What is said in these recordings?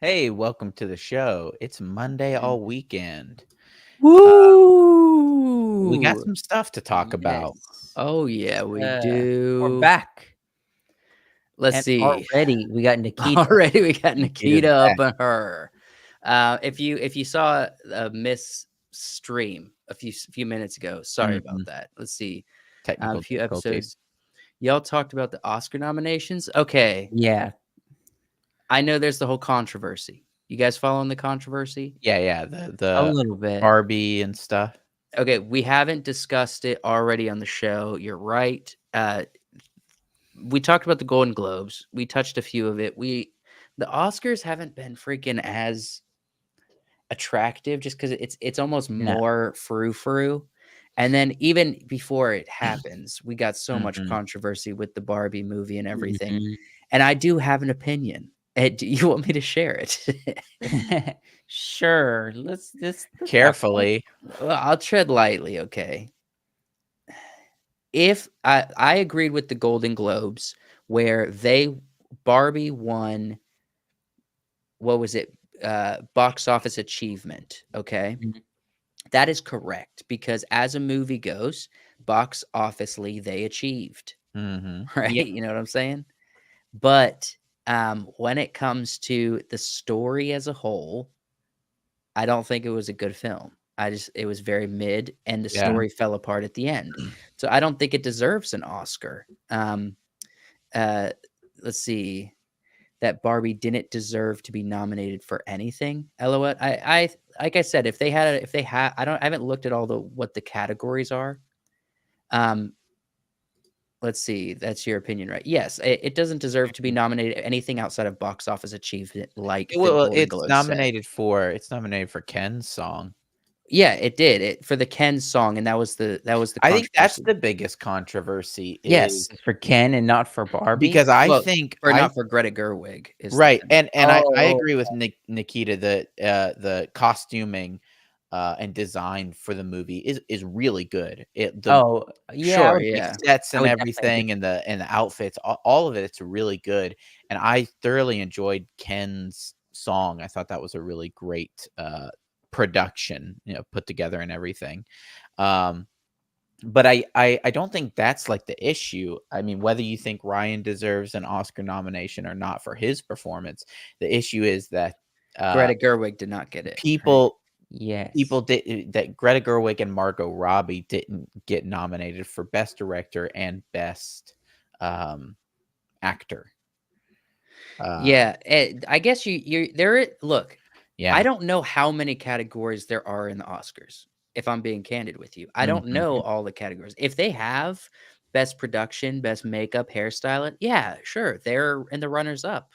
Hey, welcome to the show. It's Monday all weekend. We got Woo! some stuff to talk about. Yes. Oh yeah, we We're do. back. Let's And see. Already, we got Nikita. Already we got Nikita's Nikita up back. on her. If you saw Miss stream a few minutes ago, sorry about Mhm. that. Let's see. A Technical few difficulties. episodes. Y'all talked about the Oscar nominations. Okay, Yeah. I know there's the whole controversy. You guys following the controversy? Yeah, A the little bit. Barbie and stuff. Okay, we haven't discussed it already on the show. You're right. We talked about the Golden Globes. We touched a few of it. The Oscars haven't been freaking as attractive just because it's almost No. more frou-frou. And then even before it happens, we got so much Mhm. controversy with the Barbie movie and everything. Mhm. And I do have an opinion. Do you want me to share it? Sure. Let's talk about it. Carefully. Well, I'll tread lightly, okay? If I agreed with the Golden Globes where Barbie won, what was it? Box office achievement. Okay. Mhm. That is correct because as a movie goes, box officely they achieved, Mhm. right? Yeah. You know what I'm saying? But when it comes to the story as a whole, I don't think it was a good film. It was very mid and the Yeah. story fell apart at the end. So I don't think it deserves an Oscar. Uh, let's see. That Barbie didn't deserve to be nominated for anything. LOL. I like I said, if they had, I haven't looked at all the what the categories are. Um, let's see. That's your opinion, right? Yes, it doesn't deserve to be nominated anything outside of box office achievement, like the Well, Golden Globes say. it's nominated for Ken's song. Yeah, it did. It for the Ken song, and that was the I think that's controversy. the biggest controversy is Yes, It's for Ken and not for Barbie. because I well, think for I not for Greta Gerwig is the right, thing. and I Oh, agree with Nikita that, the costuming, and design for the movie is really good. oh, yeah. Sure, The yeah. sets I and would definitely agree. everything and the outfits, all of it's really good, and I thoroughly enjoyed Ken's song. I thought that was a really great, production, put together and everything. Um but I don't think that's, like, the issue. I mean, whether you think Ryan deserves an Oscar nomination or not for his performance, the issue is that, uh, Greta Gerwig did not get it, right? people Yes. people did that Greta Gerwig and Margot Robbie didn't get nominated for Best Director and Best, um, Actor. Uh, Yeah, I guess look, I yeah. don't know how many categories there are in the Oscars, if I'm being candid with you. I don't know Mhm. all the categories. If they have best production, best makeup, hairstyle, yeah, sure, they're in the runners up.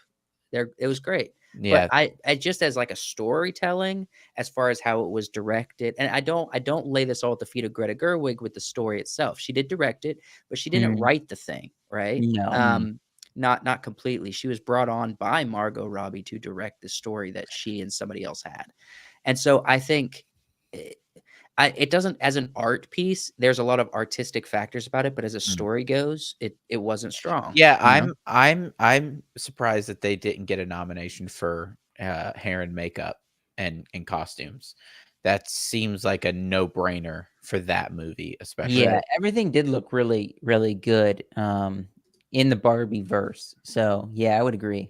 It was great. But Yeah. I just as like a storytelling, as far as how it was directed, and I don't lay this all at the feet of Greta Gerwig with the story itself. She did direct it, but she didn't Mhm. write the thing, right? No. Mm. Not completely. She was brought on by Margot Robbie to direct the story that she and somebody else had. And so I think it, it doesn't as an art piece, there's a lot of artistic factors about it, but as a Mm. story goes, it wasn't strong, Yeah, you know? I'm surprised that they didn't get a nomination for, hair and makeup and costumes. That seems like a no-brainer for that movie, especially. Yeah, Right. everything did look really, really good, in the Barbie verse. So, yeah, I would agree.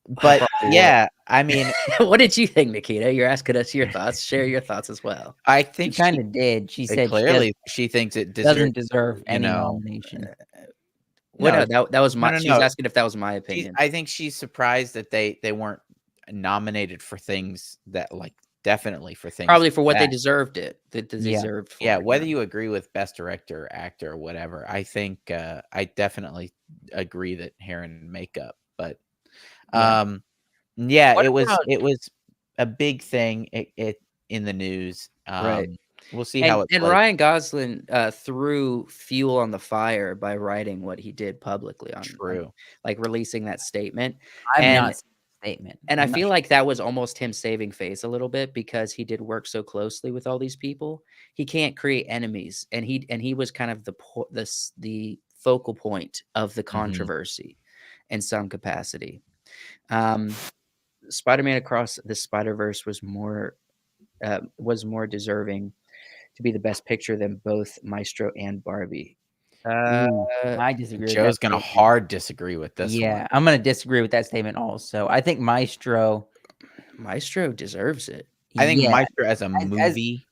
The But, Barbie world. yeah, I mean, What did you think, Nikita? You're asking us your thoughts. Share your thoughts as well. I She think kinda did. She said clearly she thinks it deserves, doesn't deserve you any know nomination. Well, no, no, that was no, my no, she was no. asking if that was my opinion. I think she's surprised that they weren't nominated for things that, like, definitely for things Probably for what they that deserved they Yeah. deserved yeah, for it, whether you agree with best director, actor, or whatever, I think, I definitely agree that hair and makeup, but, Yeah. um, yeah, What about it was a big thing, it in the news, Right. we'll see how And it and plays. Ryan Gosling, threw fuel on the fire by writing what he did publicly on True. like, releasing that statement, I've and not seen the statement. and I I'm not feel sure. like that was almost him saving face a little bit because he did work so closely with all these people. He can't create enemies, and he was kind of the focal point of the Mhm. controversy in some capacity. Um, Spider-Man Across the Spider-Verse was more deserving to be the best picture than both Maestro and Barbie. Uh, Ooh, I disagree with that Joe's gonna statement. hard disagree with this one. Yeah, I'm gonna disagree with that statement also. I think Maestro, Maestro deserves it. I think yeah, Maestro as a as movie,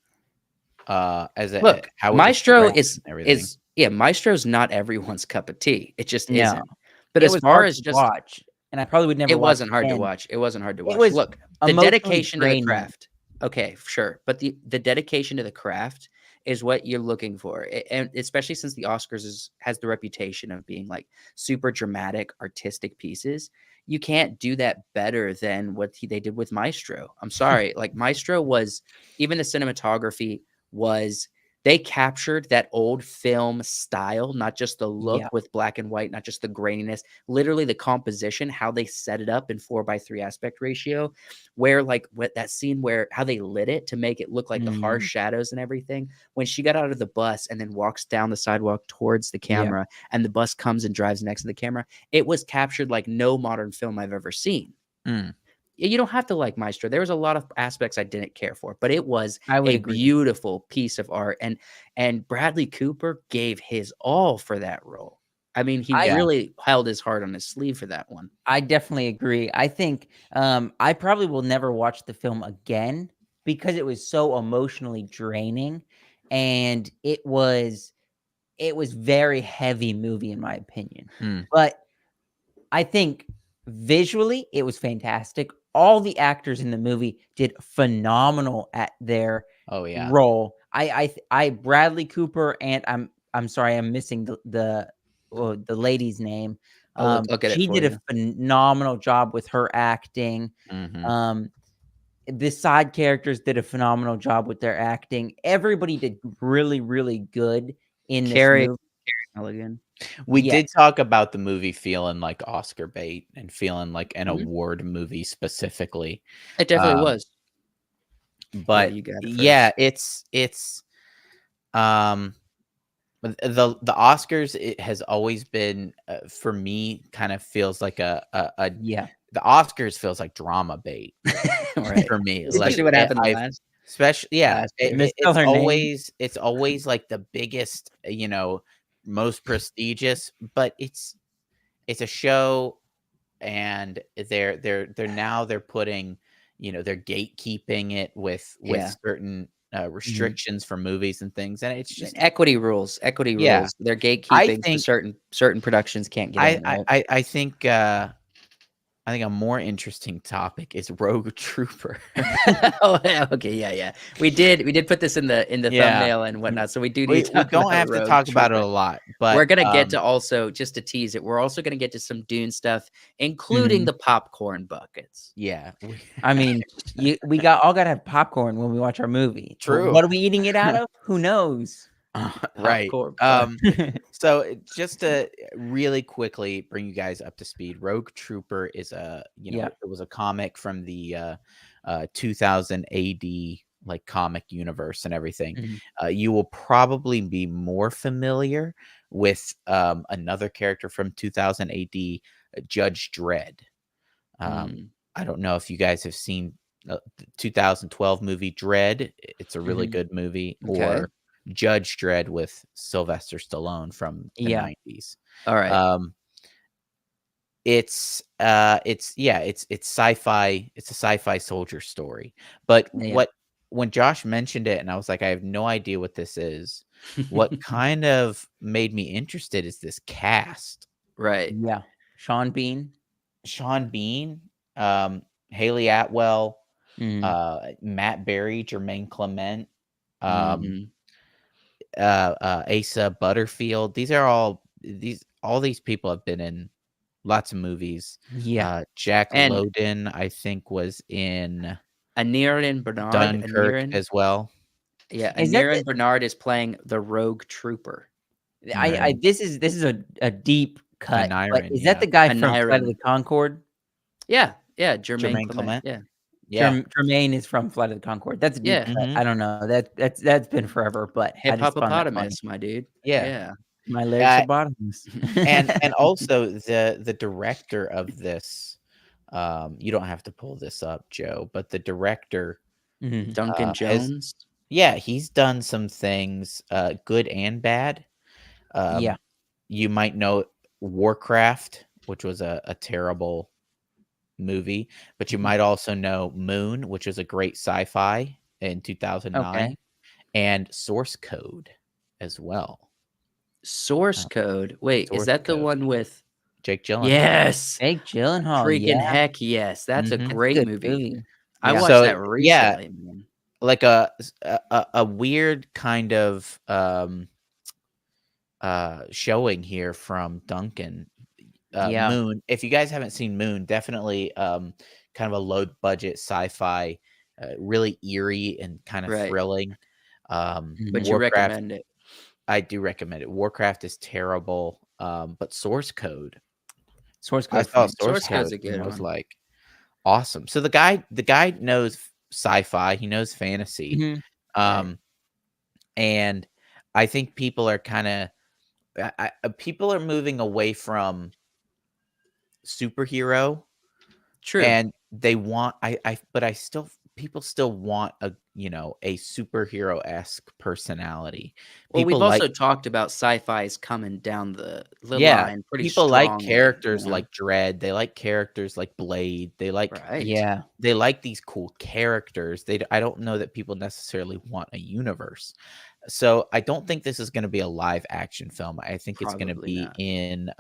Look, how it was Maestro directed and everything. is yeah, Maestro's not everyone's cup of tea. It just no, isn't. But it as was far hard as to just watch, and I probably would never it watch wasn't hard to again. watch. It wasn't hard to It watch. was Look, the emotionally dedication to the draining. craft. Okay, sure. But the dedication to the craft is what you're looking for. And especially since the Oscars has the reputation of being like super dramatic, artistic pieces. You can't do that better than what they did with Maestro. I'm sorry. Like Maestro was even the cinematography was they captured that old film style, not just the Yeah, look with black and white, not just the graininess, literally the composition, how they set it up in 4:3 aspect ratio, where like what that scene where how they lit it to make it look like the harsh mhm, shadows and everything. When she got out of the bus and then walks down the sidewalk towards the yeah, camera and the bus comes and drives next to the camera, it was captured like no modern film I've ever seen. Mm. You don't have to like Maestro. There was a lot of aspects I didn't care for, but it was I would a agree. beautiful piece of art, and Bradley Cooper gave his all for that role. I mean, he I Yeah. really held his heart on his sleeve for that one. I definitely agree. I think, I probably will never watch the film again because it was so emotionally draining, and it was very heavy movie in my opinion. Mm. But I think visually it was fantastic. All the actors in the movie did phenomenal at their Oh, yeah. role. I Bradley Cooper and I'm sorry, I'm missing the lady's name. I'll get it She for did a you. phenomenal job with her acting. Mhm. Um, the side characters did a phenomenal job with their acting. Everybody did really, really good in this Carrie movie. Mulligan. We did Yes. talk about the movie feeling like Oscar bait and feeling like an Mhm. award movie specifically. It definitely Um, was. Yeah, but you got it yeah, first. um the Oscars, it has always been, for me, kind of feels like a Yeah. the Oscars feels like drama bait Right. for me. Like, Especially what happened I've especially yeah, last year. Misspell her name. it's always like the biggest, most prestigious, but it's a show, and they're putting, they're gatekeeping it with Yeah. certain, Mhm. restrictions for movies and things, and it's just Equity rules, equity yeah. rules. They're I gatekeeping so think certain productions can't get in, right? I think a more interesting topic is Rogue Trooper. Oh, yeah, okay, yeah, yeah. We did put this in the Yeah. thumbnail and Mm, whatnot, so we do need we to we talk don't about have to Rogue talk about it a Trooper. lot, We're but, gonna get to also just to tease it, we're also gonna get to some Dune stuff, including Mhm. the popcorn buckets. yeah, I mean, we gotta have popcorn when we watch our movie. true. What are we eating it out of? Who knows? Right. Popcorn bucket. So just to really quickly bring you guys up to speed, Rogue Trooper is Yeah. it was a comic from the 2000 AD, like, comic universe and everything. Mhm. You will probably be more familiar with another character from 2000 AD, Judge Dredd. Um, Mm, I don't know if you guys have seen the 2012 movie Dredd. It's a really mhm, good movie, okay. or Judge Dredd with Sylvester Stallone from the Yeah. 90s. Alright. Um, it's sci-fi. It's a sci-fi soldier story. But Yeah. when Josh mentioned it, and I was like, I have no idea what this is. What kind of made me interested is this cast: Right. Yeah. Sean Bean. Sean Bean, Haley Atwell, Mhm. Matt Berry, Jermaine Clement, um, Mhm. Asa Butterfield. All these people have been in lots of movies. Yeah. Jack And Lowden, I think, was in Aniran Bernard Dunkirk Aniran as well. yeah, Is that the Aniran Bernard is playing the Rogue Trooper. I Right. this is a deep cut, but Aneurin, is that yeah. the guy from Flight of the Aniran. Concord? Yeah, yeah, Jermaine Jermaine Clement, Clement, yeah. yeah. Jermaine is from Flight of the Concord. That's a deep Yeah, cut. Mhm. I don't know. That's been forever, but I hip just found that funny. hopopotamus, my dude. Yeah. Yeah. My lyrics are Uh bottomless. And also the director of this, You don't have to pull this up, Joe, but the director, Mhm. Duncan has Jones. yeah, he's done some things, good and bad. Yeah. Um, you might know Warcraft, which was a terrible movie, but you Mhm. might also know Moon, which was a great sci-fi in 2009, Okay. and Source Code as well. Source Uh, Code. Wait, is Source that the Code, one with? Jake Gyllenhaal. Yes. Jake Gyllenhaal, Freaking yeah. heck yes. That's a Mhm. That's a great good movie. movie. I Yeah. watched So, that yeah, recently, man. like a weird kind of showing here from Duncan. Yeah. Moon. If you guys haven't seen Moon, definitely kind of a low budget sci-fi, really eerie and kind of Right. thrilling. But you Mhm. Warcraft, recommend it. I do recommend it. Warcraft is terrible, but Source Code, Source I Code saw fan. Source Source Code Code's a and good was one. like, awesome. So the guy knows sci-fi, he knows fantasy, Mhm. Right. um, and I think people are kind of people are moving away from superhero, True. and they want but I still people still want a superhero-esque personality. Well, we've People like also talked about sci-fi's coming down the Yeah, line pretty people like strongly, characters like Dredd, they like characters like Blade, Right. Yeah. they like these cool characters. I don't know that people necessarily want a universe. So, I don't think this is gonna be a live action film. I think it's gonna Probably be not. in,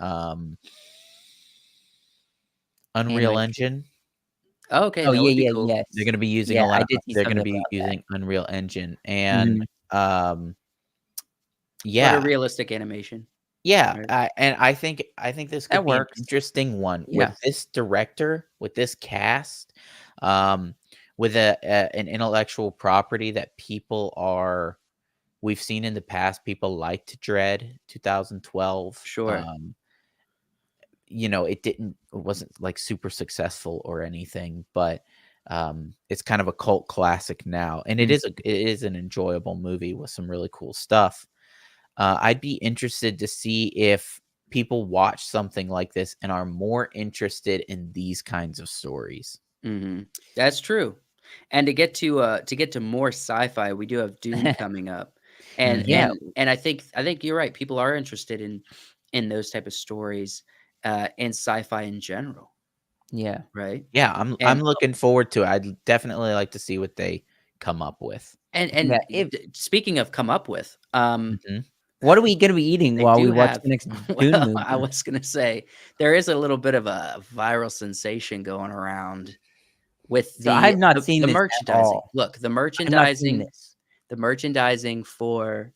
Unreal Animated. Engine. Okay, Oh, that yeah, would be yeah, cool. They're yes. gonna be using Yeah, a I lot did see they're something gonna be about that. using Unreal Engine, and, Mhm. But a yeah, realistic animation, yeah, right? and I think this That could be an works. interesting one with Yeah. this director, with this cast, um, with an intellectual property that we've seen in the past. People liked Dread 2012. Sure. It wasn't like super successful or anything, but it's kind of a cult classic now, and Mm. it is an enjoyable movie with some really cool stuff. I'd be interested to see if people watch something like this and are more interested in these kinds of stories. Mhm. That's true. And to get to more sci-fi, we do have Dune coming up. And Mhm. Yeah. and and I think you're right. People are interested in those type of stories, and sci-fi in general, Yeah. right? Yeah, I'm And looking forward to it. I'd definitely like to see what they come up with. Yeah. and speaking of come up with, Mhm. What are we gonna be eating they while we do watch have the next Dune well, I movie? was gonna say, there is a little bit of a viral sensation going around with So I the have not the seen the this at merchandising. all. Look, I've not seen this. the merchandising for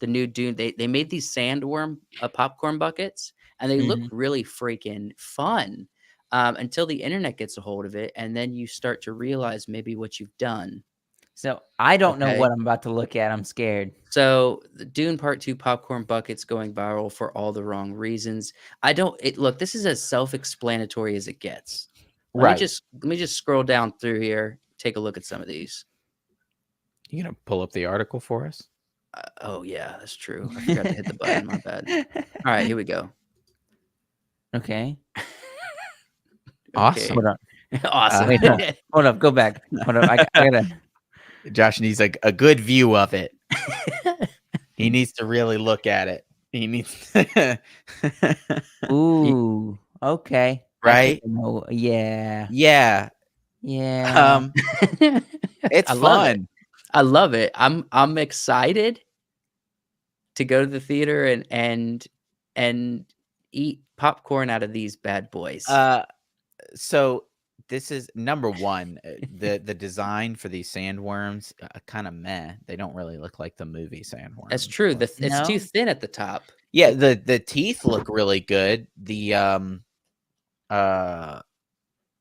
the new Dune, they made these Sandworm, popcorn buckets, and they look Mhm. really freaking fun, until the internet gets a hold of it, and then you start to realize maybe what you've done, So I don't know okay? what I'm about to look at. I'm scared. So, the Dune Part 2 popcorn buckets going viral for all the wrong reasons. I don't it look, this is as self-explanatory as it gets. Right. Let me just scroll down through here, take a look at some of these. You gonna pull up the article for us? Oh, yeah, that's true. I forgot to hit the button, my bad. Alright, here we go. Okay. Okay. Hold Awesome. on. Awesome. Wait, hold up, go back. Hold up, I gotta Josh needs a good view of it. He needs to really look at it. He needs Ye ooh, okay. I think right? I know yeah. Yeah. Yeah. Um, it's I love it. fun. I love it. I'm excited to go to the theater and eat popcorn out of these bad boys. Uh, so this is number 1, the design for these sandworms, kinda meh. They don't really look like the movie That's sandworms, true. but It's too No? thin at the top. yeah, the teeth look really good. Uh,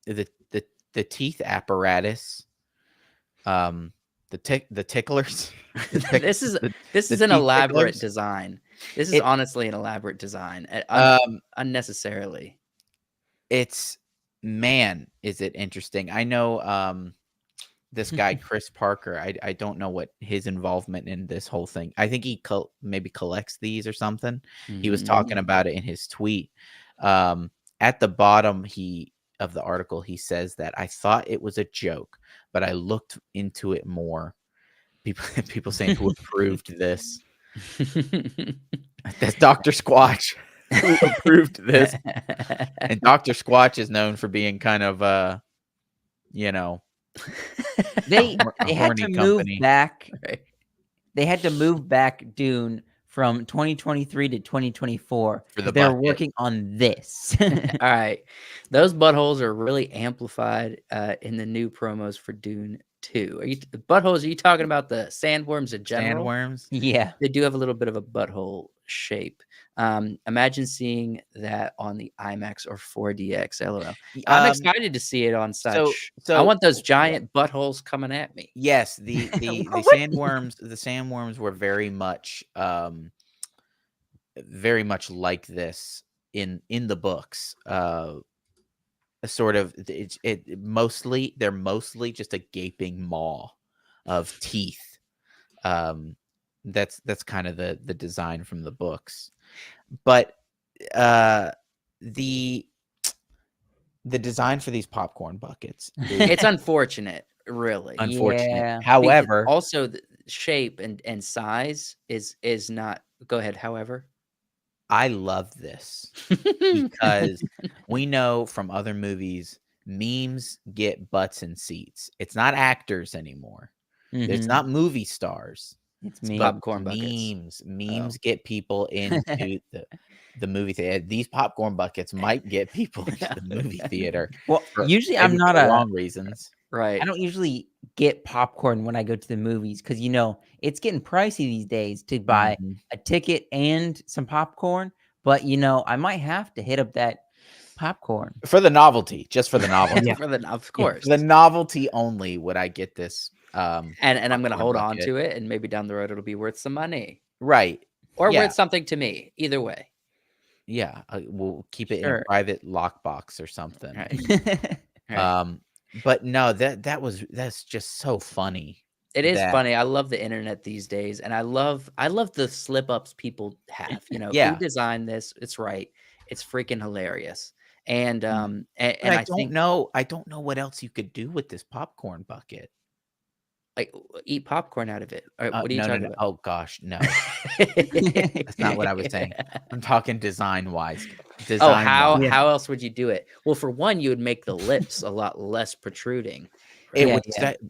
the the teeth apparatus, um, the ticklers, the tick This is the this the is an teeth elaborate ticklers. design. This is It honestly an elaborate design, um, unnecessarily. it's man, is it interesting. I know, this guy, Chris Parker, I don't know what his involvement in this whole thing. I think he maybe collects these or something. He was Mhm. talking Mm. about it in his tweet. Um, at the bottom, of the article, he says that I thought it was a joke, but I looked into it more. People saying who approved this. That's Dr. Squatch who approved this. And Dr. Squatch is known for being kind of you know, They a had to horny move company. back. Right. They had to move back Dune from 2023 to 2024 For the because they're bucket. working on this. All right. Those buttholes are really amplified in the new promos for Dune 2. Buttholes, are you talking about the sandworms in general? Sandworms. Yeah. They do have a little bit of a butthole shape. Imagine seeing that on the IMAX or 4DX. LOL. I'm excited to see it on such. I want those giant buttholes coming at me. Yes, the What? sandworms were very much like this in the books. Sort of they're mostly just a gaping maw of teeth. That's kind of the design from the books. But the design for these popcorn buckets is It's unfortunate, really. unfortunate. Yeah. However, Also the shape and size is not. Go ahead. However, I love this because we know from other movies, memes get butts in seats. It's not actors anymore. It's Mhm. not movie stars. It's It's me. popcorn buckets. Memes get people into the movie theater. These popcorn buckets might get people into the movie theater Well, for usually maybe I'm for not the a wrong reasons. Right. I don't usually get popcorn when I go to the movies because it's getting pricey these days to buy Mhm. a ticket and some popcorn. But I might have to hit up that popcorn. For the novelty, just for the novelty. Yeah. Of Yeah, course. for the novelty only would I get this And I'm gonna popcorn hold on bucket. to it, and maybe down the road it'll be worth some money. Right. Or Yeah. worth something to me. Either way. Yeah, we'll keep it in a Sure. private lockbox or something. Right. Right. But no, that's just so funny. It is that funny. I love the internet these days, and I love the slip ups people have. Who Yeah. designed this? It's right. It's freaking hilarious. And But and I think I don't know what else you could do with this popcorn bucket. like eat popcorn out of it. Or what are you No, talking no. about? Oh gosh, no. That's not what I was saying. I'm talking design-wise. Oh, Design-wise. Yeah. how else would you do it? Well, for one, you would make the lips a lot less protruding. It right? would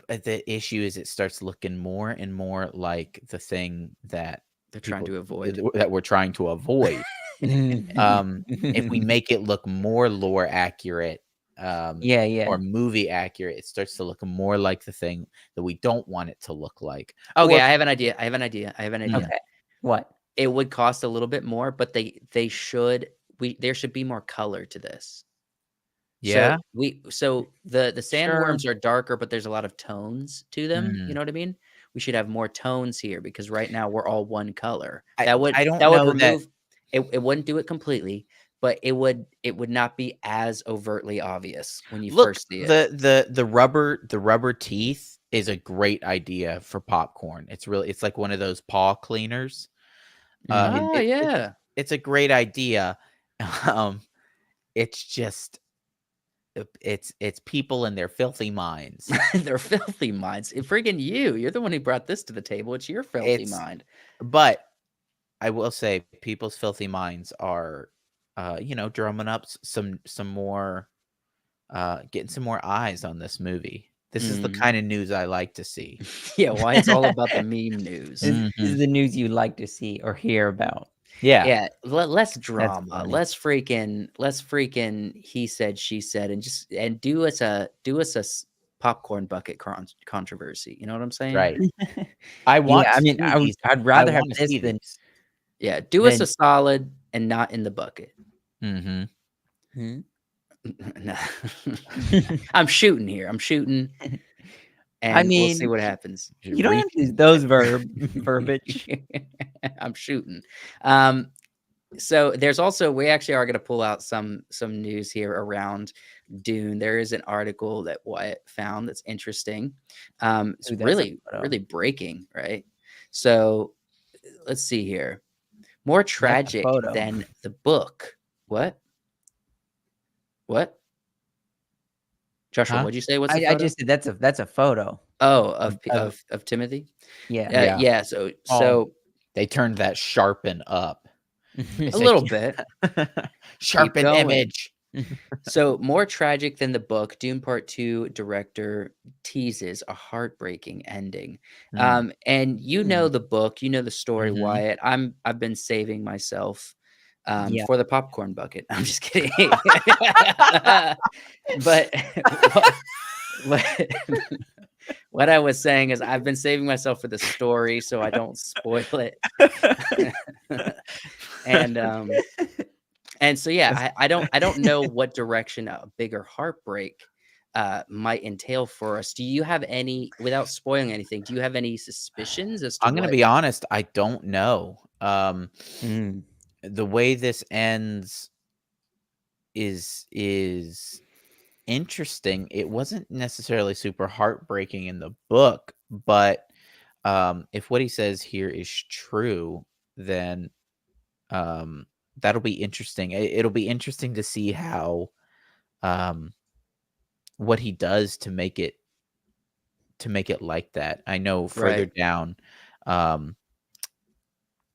Yeah. the issue is it starts looking more and more like the thing that They're trying to people avoid. that we're trying to avoid. If we make it look more lore accurate, Yeah. or movie accurate, it starts to look more like the thing that we don't want it to look like. Okay, Or I have an idea. I have an idea. Okay. What? It would cost a little bit more, but there should be more color to this. Yeah? So the Sure. sandworms are darker, but there's a lot of tones to them. Mm. You know what I mean? We should have more tones here because right now we're all one color. I That would don't that would know that remove it wouldn't do it completely, but it would not be as overtly obvious when you look, first see it. the rubber teeth is a great idea for popcorn. It's like one of those paw cleaners. Mhm. Yeah. It's a great idea. It's just it's people and their filthy minds. They're filthy minds. Freaking you. You're the one who brought this to the table. It's your filthy It's mind. But I will say people's filthy minds are drumming up some more getting some more eyes on this movie. This is the Mhm. kind of news I like to see. Yeah, why it's all about the meme news. This is the news you like to see or hear about. Yeah. Yeah, less drama. funny. Less freaking he said, she said, and do us a popcorn bucket controversy. You know what I'm saying? Right. I want Yeah, I to mean, see these. I'd rather I have wanna this see than these. Yeah, do us Then- a solid and not in the bucket. Mhm. Hmm? No. I'm shooting here. I'm shooting, and we'll see mean, what happens. you don't have to use those verbiage. I'm shooting. So there's also we actually are going to pull out some news here around Dune. There is an article that Wyatt found that's interesting. It's Ooh, that's a really photo. breaking, right? So let's see here. More tragic photo. than the book. What? What? Joshua, Huh? what'd you say? What's the I photo? just said that's a photo Oh, of of Timothy? yeah. Yeah. Yeah, so Oh, so they turned that sharpen up. a They little bit. Keep sharpen going. image. So, more tragic than the book, Dune Part 2 director teases a heartbreaking ending. Mm. And you know Mm, the book, you know the story, Mhm. Wyatt. I've been saving myself yeah. for the popcorn bucket. I'm just kidding. But what, what, what I was saying is I've been saving myself for the story so I don't spoil it. and and so, yeah, I don't know what direction a bigger heartbreak, might entail for us. Do you have any without spoiling anything, do you have any suspicions as to I'm gonna what be honest, I don't know. Mm, The way this ends is interesting. It wasn't necessarily super heartbreaking in the book, but, if what he says here is true, then, um, that'll be interesting. It'll be interesting to see how, um, what he does to make it like that. I know further Right. down, um,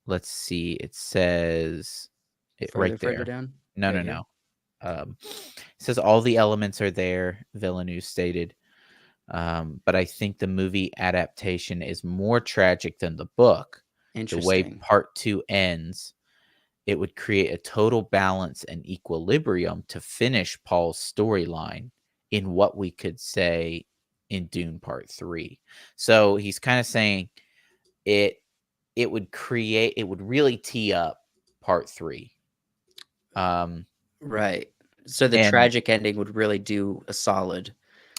let's see, it says it right Further there. down? No, Right no, here? no. It says all the elements are there, Villeneuve stated. But I think the movie adaptation is more tragic than the book. The way Interesting. part two ends, it would create a total balance and equilibrium to finish Paul's storyline in what we could say in Dune Part 3. So he's kind of saying it it would really tee up Part 3. Um Right. So the and tragic ending would really do a solid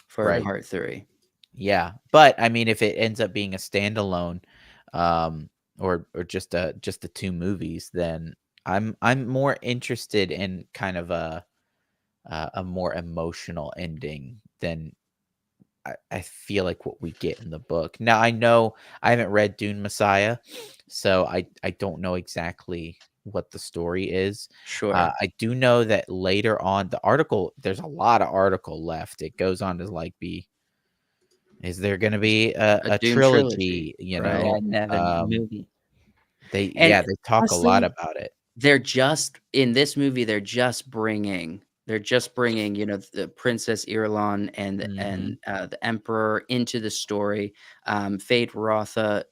for right. part 3. Yeah, but I mean, if it ends up being a standalone, or just the 2 movies, then I'm more interested in kind of a more emotional ending than I feel like what we get in the book. Now, I know I haven't read Dune Messiah, so I don't know exactly what the story is. Sure. I do know that later on, there's a lot of article left. It goes on to, like, be is there gonna Just be a a Dune trilogy, trilogy, you right? yeah, know? another movie. And They talk a lot honestly, about it. they're just in this movie, they're just bringing, the Princess Irulan Mhm. the Emperor into the story. Fade Rotha,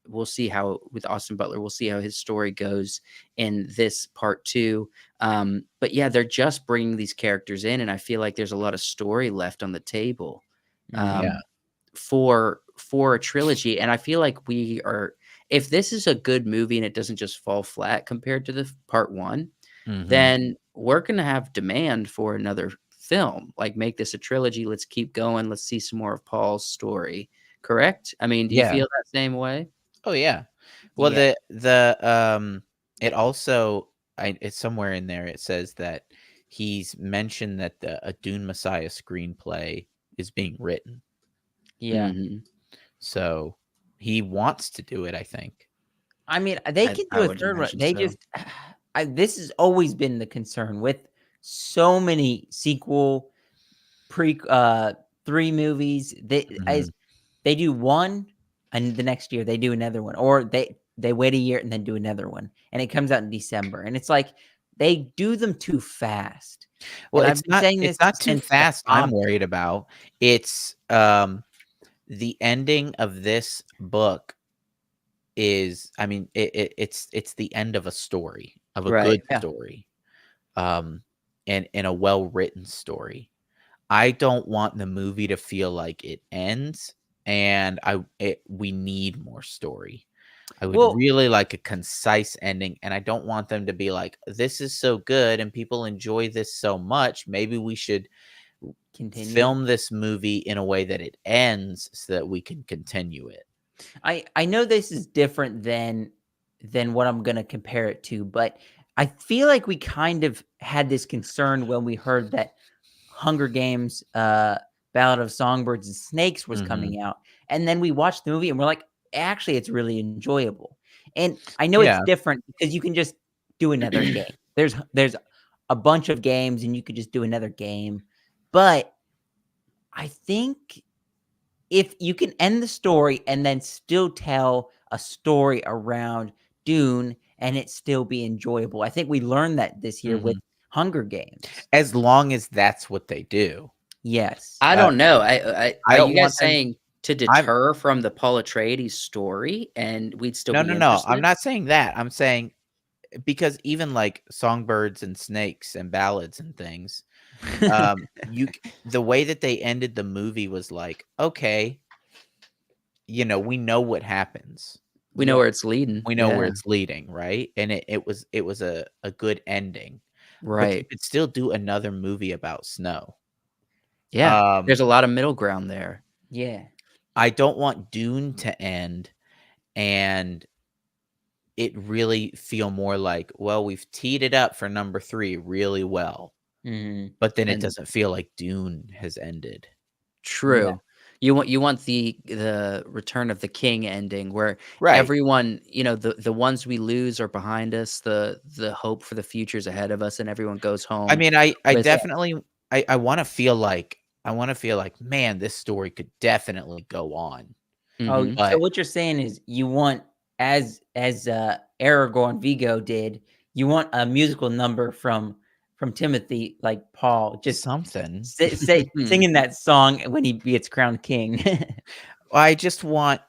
we'll see how with Austin Butler, we'll see how his story goes in this part 2. But yeah, they're just bringing these characters in, and I feel like there's a lot of story left on the table, Mhm. Yeah. um, for a trilogy, and I feel like we are if this is a good movie and it doesn't just fall flat compared to the part 1, Mhm. then we're gonna have demand for another film. Like, make this a trilogy, let's keep going, let's see some more of Paul's story, correct? I mean, do you Yeah. feel that same way? Oh, yeah. Well, Yeah. it also it's somewhere in there, it says that he's mentioned that a Dune Messiah screenplay is being written. Yeah. Mhm. So, he wants to do it, I think. I mean, they I could I do a would third one. imagine They so. just this has always been the concern with so many sequel 3 movies. Mhm. They do one, and the next year they do another one, or they wait a year and then do another one, and it comes out in December, and it's like they do them too fast. Well, And I've been saying it's this not too since the fast I'm comic. worried about. It's, the ending of this book is I mean, it's the end of a story, of a Right. good Yeah. story, and a well-written story. I don't want the movie to feel like it ends, and we need more story. I would Well, really like a concise ending, and I don't want them to be like, "This is so good and people enjoy this so much, maybe we should continue. film this movie in a way that it ends so that we can continue it." I know this is different than what I'm gonna compare it to, but I feel like we kind of had this concern when we heard that Hunger Games, Ballad of Songbirds and Snakes was Mhm. coming out, and then we watched the movie and we're like, "Actually, it's really enjoyable." And I know it's Yeah. different because you can just do another game. There's a bunch of games and you could just do another game, but I think if you can end the story and then still tell a story around Dune and it still be enjoyable. I think we learned that this year with Mhm. Hunger Games. As long as that's what they do. Yes. I Uh, don't know. I Are don't you want guys them. saying to I'm deter from the Paul Atreides story and we'd still No, be no, no. I'm interested? not saying that. I'm saying because even like songbirds and snakes and ballads and things, the way that they ended the movie was like, okay, we know what happens. We know Yeah. where it's leading. We know where Yeah. it's leading, right? And it was a good ending. But you Right. could still do another movie about snow. Yeah. Um, There's a lot of middle ground there. Yeah. I don't want Dune to end and it really feel more like, well, we've teed it up for number 3 really well, Mhm. but then it And doesn't feel like Dune has ended. Yeah. true. You want the Return of the King ending where Right. everyone, the ones we lose are behind us, the hope for the future's ahead of us, and everyone goes I home mean, I with definitely I wanna feel like, man, this story could definitely go on. Oh, Mhm. so But what you're saying is you want as Aragorn Vigo did, you want a musical number from Timothy like Paul just something. singing that song when he gets crowned king. I just want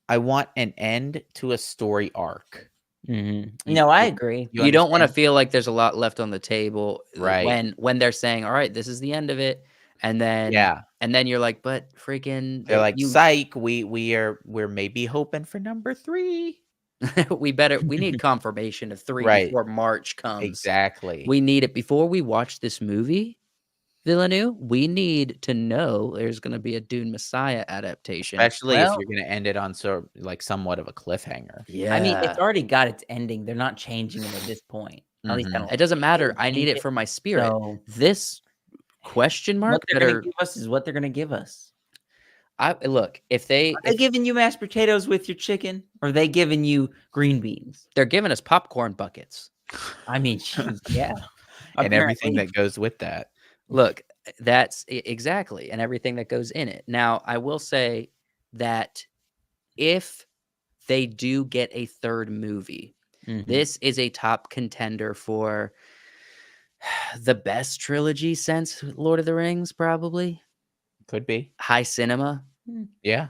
I want an end to a story arc. Mhm. You No, I you agree. you You don't wanna understand? feel like there's a lot left on the table, Right. when they're saying, "Alright, this is the end of it," and then Yeah. and then you're like, "But freaking They're that like, you "Psych, we're maybe hoping for number 3." we need confirmation of 3 Right. before March comes. Exactly. We need it before we watch this movie, Villeneuve, we need to know there's gonna be a Dune Messiah adaptation." Especially if Well, you're gonna end it on like, somewhat of a cliffhanger. I mean, Yeah. it's already got its ending. They're not changing it at this point. At least I Mhm. don't It doesn't think they matter, would I need change it it. for my spirit. So, This question what mark they're gonna better give us is what they're gonna give us. I look, if they Are they if giving you mashed potatoes with your chicken? Or are they giving you green beans? they're giving us popcorn buckets. I mean, jeez, yeah, And everything apparently. that goes with that. Look, that's exactly, and everything that goes in it. Now, I will say that if they do get a third movie, Mhm. this is a top contender for the best trilogy since Lord of the Rings, probably. Could be. High cinema. Mm. Yeah.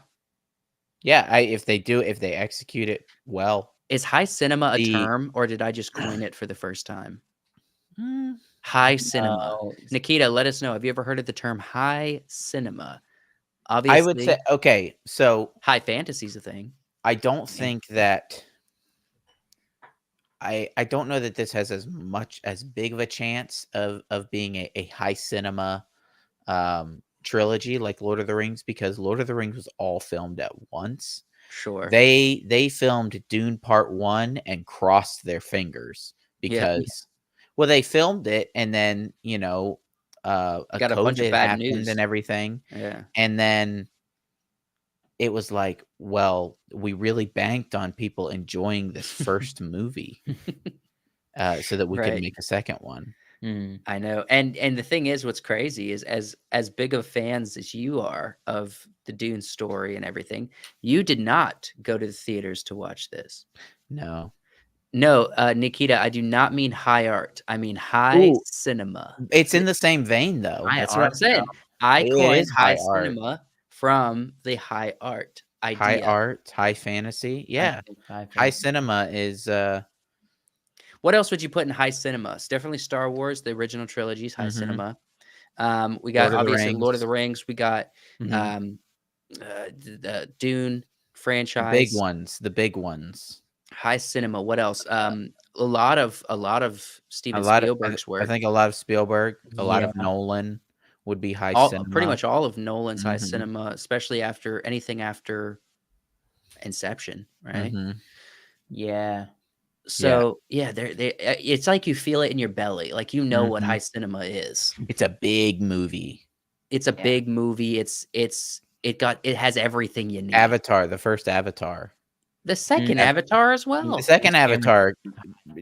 Yeah, if they execute it well. Is high cinema a The term, or did I just coin it for the first time? Mm, High cinema. No. Nikita, let us know. Have you ever heard of the term high cinema? I would say Obviously, okay, so high fantasy's a thing. I don't Yeah. think that I don't know that this has as big of a chance of being a high cinema, trilogy like Lord of the Rings because Lord of the Rings was all filmed at once. Sure. They filmed Dune Part 1 and crossed their fingers Yeah. Yeah. because well, they filmed it and then, a Got a bunch of COVID bad happened news. and everything, Yeah. and then it was like, well, we really banked on people enjoying this first movie, so that we could Right. make a second one. Mm. I know. And the thing is, what's crazy is as big of fans as you are of the Dune story and everything, you did not go to the theaters to watch this. No. No, Nikita, I do not mean high art. I mean high Ooh, cinema. it's in the same vein, though. High That's what I'm art, though. saying. I It coined is high high art. cinema from the high art High idea. art, high fantasy, I yeah. think high High fantasy. cinema is, What else would you put in high cinema? It's definitely Star Wars, the original trilogy's high mhm, cinema. We got Lord of the obviously Lord of Rings, the Rings. We got Mhm. um, the Dune the big franchise, ones, the big ones. high cinema. What else? A lot of A Steven lot of Spielberg's I work. think a lot of Spielberg, a lot Yeah. of Nolan would be high All pretty cinema. much all of Nolan's high Mhm, cinema, especially after anything after Inception, right? mhm, Yeah. yeah, So yeah, it's like you feel it in your belly, like you know what high mhm. cinema is. It's a big movie. It's a Yeah. big movie. It has everything you need. Avatar, the first Avatar. The Mm. second Av Avatar as the well. second It's very Avatar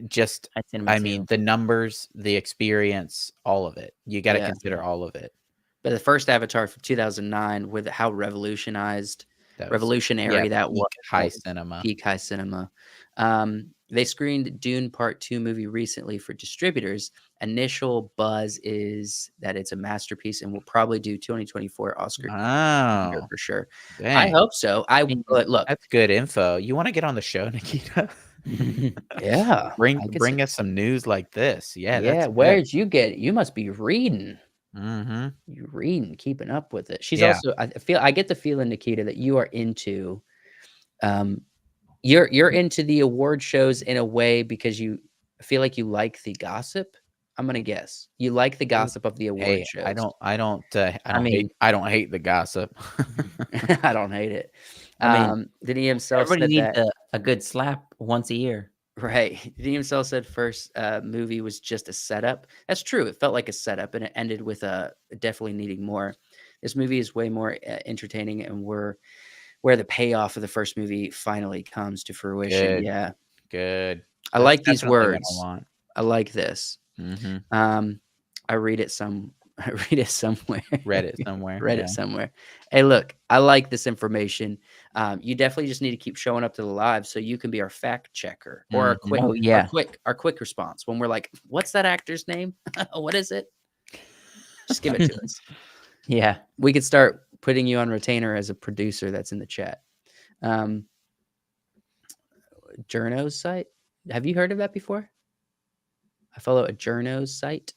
just high cinema I mean, too. the numbers, the experience, all of it. You gotta Yeah. consider all of it. But the first Avatar from 2009, with how revolutionary that was, peak high that was cinema. peak high cinema. They screened Dune Part 2 movie recently for distributors. Initial buzz is that it's a masterpiece and will probably do 2024 Oscar Wow. for sure. I Dang. hope so. Look, That's good info. You wanna get on the show, Nikita? yeah, I could Bring us some news like this. Yeah, yeah, that's good. where'd you get it? You must be reading. Mhm. You reading, keeping up with it. She's Yeah. also I get the feeling, Nikita, that you are into um you're into the award shows in a way because you feel like you like the gossip. I'm gonna guess. You like the gossip of the award Hey, I shows. don't I don't, I mean, I don't hate the gossip. I don't hate it. I mean, Then he himself everybody said needs that a good slap once a year. right. He himself said first movie was just a setup. That's true. It felt like a setup, and it ended with definitely needing more. This movie is way more entertaining, and where the payoff of the first movie finally comes to fruition. Good, Yeah, good. I That's like these definitely what I words. want. I like this. Mhm. I read it some. I read it somewhere. Read it somewhere, Read yeah. it somewhere. Hey, look, I like this information. You definitely just need to keep showing up to the live so you can be our fact checker or our Mhm. Oh, yeah. quick response when we're like, "What's that actor's name? What is it?" Just give it to us. Yeah. We could start putting you on retainer as a producer that's in the chat. Journo's site. Have you heard of that before? I follow a Journo's site.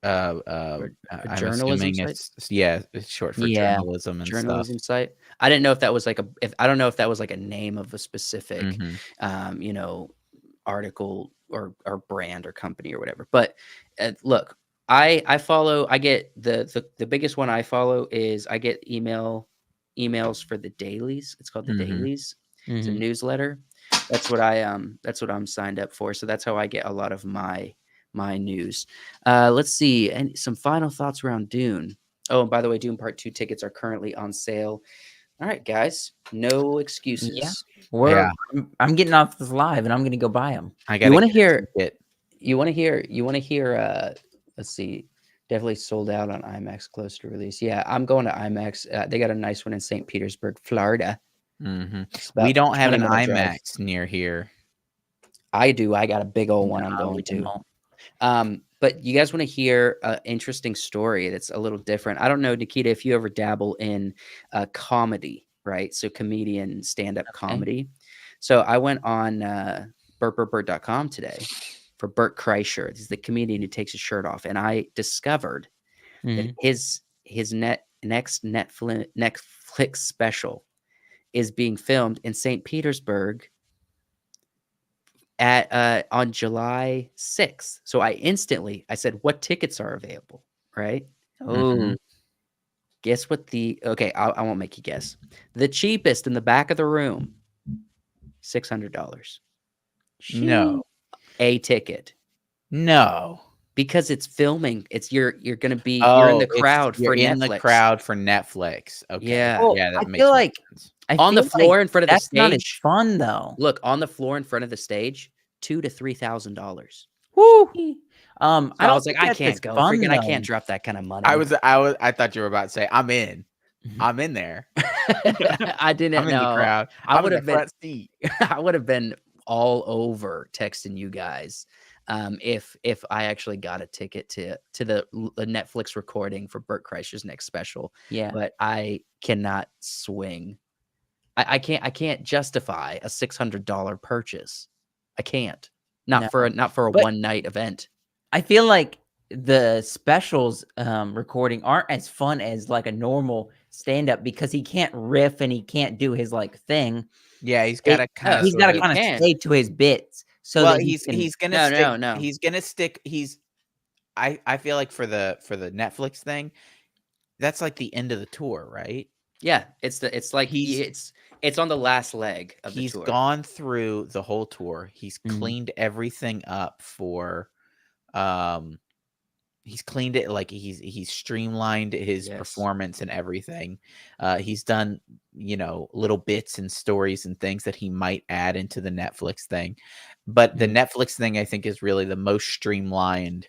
Or a I'm journalism assuming site? it's short for Yeah. journalism and stuff. Journalism site. I didn't know if that was like I don't know if that was like a name of a specific, Mhm. you know, article or brand or company or whatever. But look, I follow. I get the biggest one I follow is I get emails for the dailies. It's called the Mhm. dailies. It's a Mhm. newsletter. That's what that's what I'm signed up for. So that's how I get a lot of my news. Let's see, and some final thoughts around Dune. Oh, and by the way, Dune Part 2 tickets are currently on sale. All right, guys, no Yeah. excuses. Yeah. I'm getting off this live, and I'm gonna go buy them. I You gotta want to get a hear? ticket. You want to hear? Let's see. Definitely sold out on IMAX close to release. Yeah, I'm going to IMAX. They got a nice one in St. Petersburg, Florida. Mhm. It's We about don't have an 20-minute drive. IMAX near here. I do. I got a big old one I'm No, we going to. don't. But you guys want to hear an interesting story that's a little different. I don't know, Nikita, if you ever dabble in comedy, right? So comedian stand-up comedy. So I went on burtburtburt.com today for Bert Kreischer. He's the comedian who takes his shirt off. And I discovered that Mhm. his next Netflix special is being filmed in St. Petersburg at on July 6th. So I said, "What tickets are available?" Right? Oh, Guess what I won't make you guess. The cheapest in the back of the room, $600 No. a ticket No. because it's filming. It's you're gonna be you're in Oh, the crowd you're for in the Netflix. crowd for Netflix. Okay. Yeah. well, Yeah, that I makes feel more like sense. On the floor in front of the that's not as stage. fun though. Look, on the floor in front of the stage, $2,000 to $3,000. Woo. So I I don't was like, think I that's as can't go. fun Freaking, I though. can't drop that kind of money. I thought you were about to say, "I'm in. I'm in there. I didn't I'm in the know. crowd. I I'm in would the have been front seat." I would have been all over texting you guys if I actually got a ticket to the Netflix recording for Bert Kreischer's next special. Yeah. But I cannot swing. I can't justify a $600 purchase. I can't. No. Not for a But one night event. I feel like the specials recording aren't as fun as like a normal stand-up because he can't riff and he can't do his like thing. Yeah, he's gotta kinda He's got sort to of kind of can. stay to his bits so well, that he can. he's gonna No, stick no. he's gonna stick he's I feel like for the Netflix thing, that's like the end of the tour, right? Yeah, it's like He's it's on the last leg of the he's tour. gone through the whole tour. He's Mhm. cleaned everything up for um he's cleaned it like he's streamlined his Yes. performance and everything. He's done, little bits and stories and things that he might add into the Netflix thing. But the Mhm. Netflix thing I think is really the most streamlined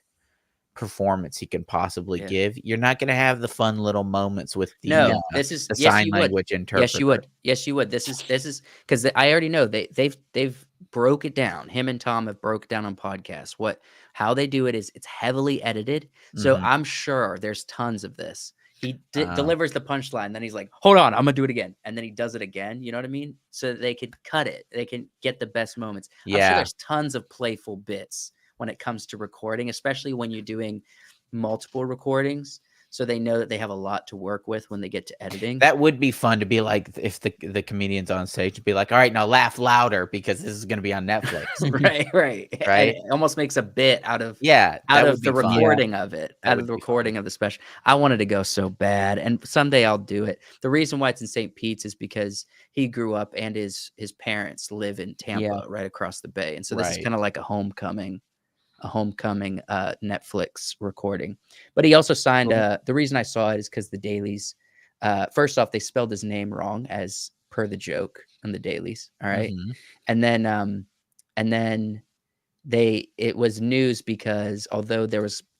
performance he can possibly Yeah. give. You're not going to have the fun little moments with No, No. this is the yes, sign you would. language Yes, interpreter. you would. Yes, you would. This is because I already know they've broke it down. Him and Tom have broke it down on podcasts. How they do it is it's heavily edited. So Mhm. I'm sure there's tons of this. He Oh. delivers the punchline, then he's like, "Hold on, I'm gonna do it again," and then he does it again. You know what I mean? So that they could cut it. They can get the best moments. I'm sure Yeah. there's tons of playful bits when it comes to recording, especially when you're doing multiple recordings. So they know that they have a lot to work with when they get to editing. That would be fun to be like if the comedian's on stage to be like, "All right, now laugh louder because this is gonna be on Netflix." Right. And Right? it almost makes a bit out of Yeah, that would the be fun. recording of it, That out would of the be fun. recording of the special. I wanted to go so bad, and someday I'll do it. The reason why it's in St. Pete's is because he grew up and his parents live in Tampa, Yeah. right across the bay, and so this is Right. kinda like a homecoming Netflix recording. But he also signed, Cool. the reason I saw it is because the dailies, first off, they spelled his name wrong as per the joke on the dailies, all right? Mhm. And then it was news because although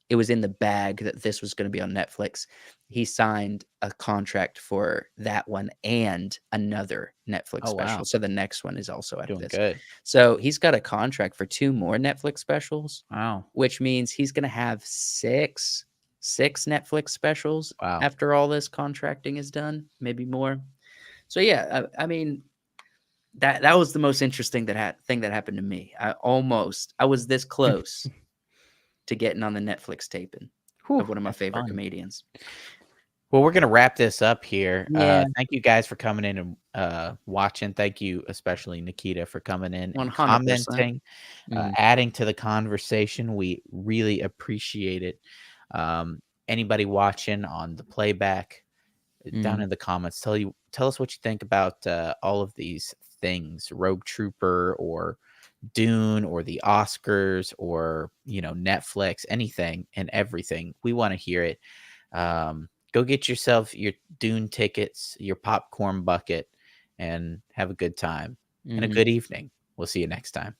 it was in the bag that this was gonna be on Netflix, he signed a contract for that one and another Netflix Oh, special, wow. so the next one is also out of Doing this. good. So, he's got a contract for 2 more Netflix specials, Wow. which means he's gonna have 6 Netflix specials Wow. after all this contracting is done, maybe more. So, yeah, I mean, that was the most interesting thing that happened to me. I was this close to getting on the Netflix taping Whew, of one of my that's favorite fun. comedians. Well, we're gonna wrap this up here. Yeah. Thank you guys for coming in and watching. Thank you, especially Nikita, for coming in and 100%. commenting, Mhm. adding to the conversation. We really appreciate it. Anybody watching on the playback, down Mhm. in the comments, tell us what you think about all of these things: Rogue Trooper or Dune or the Oscars or Netflix, anything and everything. We want to hear it. Go get yourself your Dune tickets, your popcorn bucket, and have a good time and a Mhm. good evening. We'll see you next time.